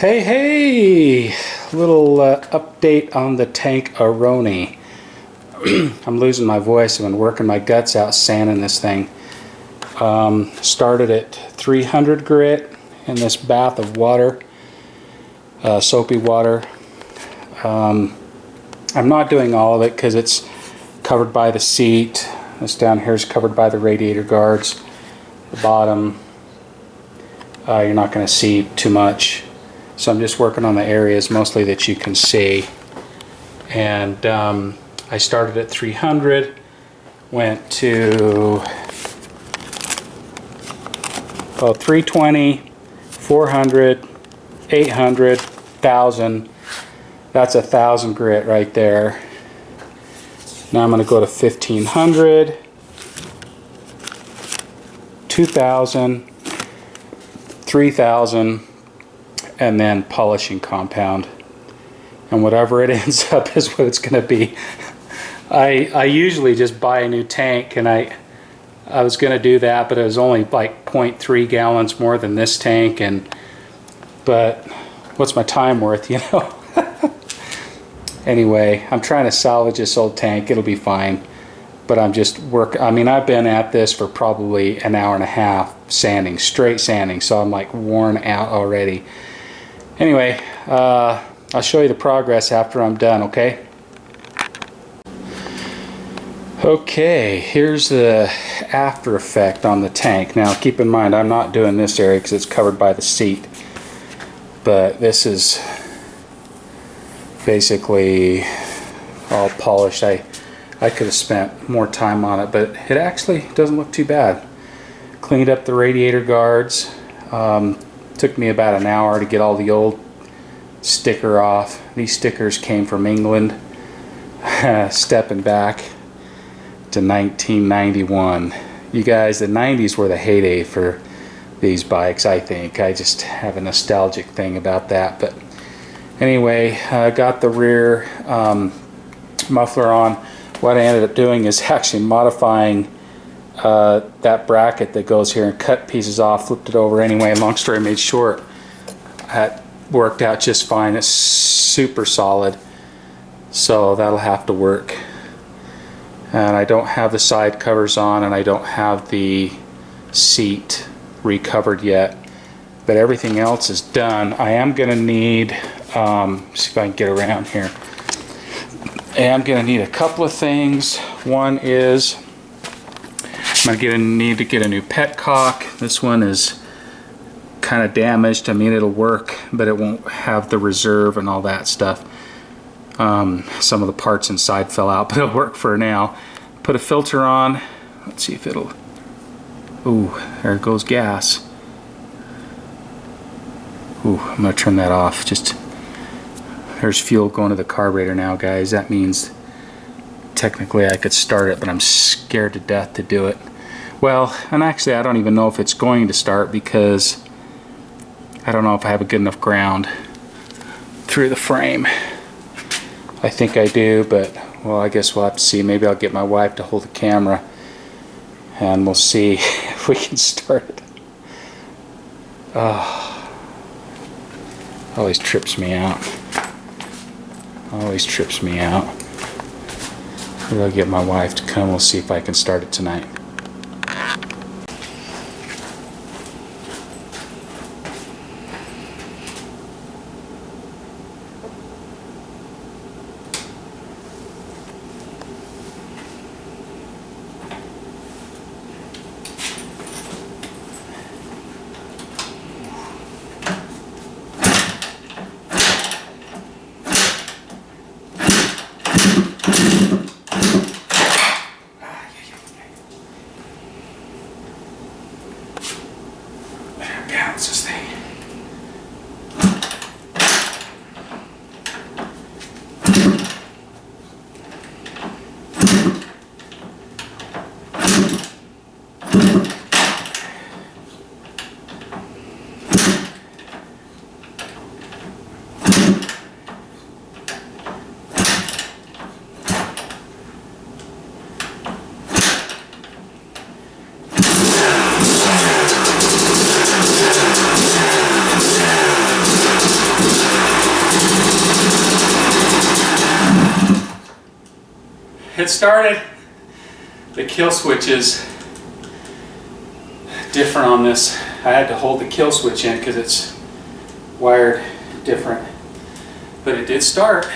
Hey, little update on the tank Aroni. I'm losing my voice. I've been working my guts out sanding this thing. Started at 300 grit in this bath of water, soapy water. I'm not doing all of it because it's covered by the seat. This down here is covered by the radiator guards. The bottom, you're not going to see too much. So I'm just working on the areas mostly that you can see. And I started at 300, went to 320, 400, 800, 1000. That's 1000 grit right there. Now I'm going to go to 1500, 2000, 3000, and then polishing compound. And whatever it ends up is what it's going to be. I usually just buy a new tank, and I was going to do that, but it was only like 0.3 gallons more than this tank. But what's my time worth, you know? Anyway, I'm trying to salvage this old tank. It'll be fine. But I'm just I've been at this for probably an hour and a half sanding, straight sanding, so I'm like worn out already. Anyway, I'll show you the progress after I'm done, okay? Okay, here's the after effect on the tank. Now keep in mind, I'm not doing this area because it's covered by the seat. But this is basically all polished. I could have spent more time on it, but it actually doesn't look too bad. Cleaned up the radiator guards. Took me about an hour to get all the old sticker off. These stickers came from England. Stepping back to 1991. You guys, the 90s were the heyday for these bikes, I think. I just have a nostalgic thing about that. But anyway, I got the rear muffler on. What I ended up doing is actually modifying that bracket that goes here and cut pieces off, flipped it over anyway. Long story made short, that worked out just fine. It's super solid, so that'll have to work. And I don't have the side covers on, and I don't have the seat recovered yet, but everything else is done. I am going to need, see if I can get around here. I am going to need a couple of things. One is I'm going to need to get a new petcock. This one is kind of damaged. I mean, it'll work, but it won't have the reserve and all that stuff. Some of the parts inside fell out, but it'll work for now. Put a filter on. Let's see if it'll... Ooh, there goes gas. Ooh, I'm going to turn that off. Just... There's fuel going to the carburetor now, guys. That means technically I could start it, but I'm scared to death to do it. Well, and actually I don't even know if it's going to start because I don't know if I have a good enough ground through the frame. I think I do, but well, I guess we'll have to see. Maybe I'll get my wife to hold the camera and we'll see if we can start it. Always trips me out. Always trips me out. Maybe I'll get my wife to come. We'll see if I can start it tonight. Balance this thing. it started. The kill switch is different on this. I had to hold the kill switch in because it's wired different. But it did start.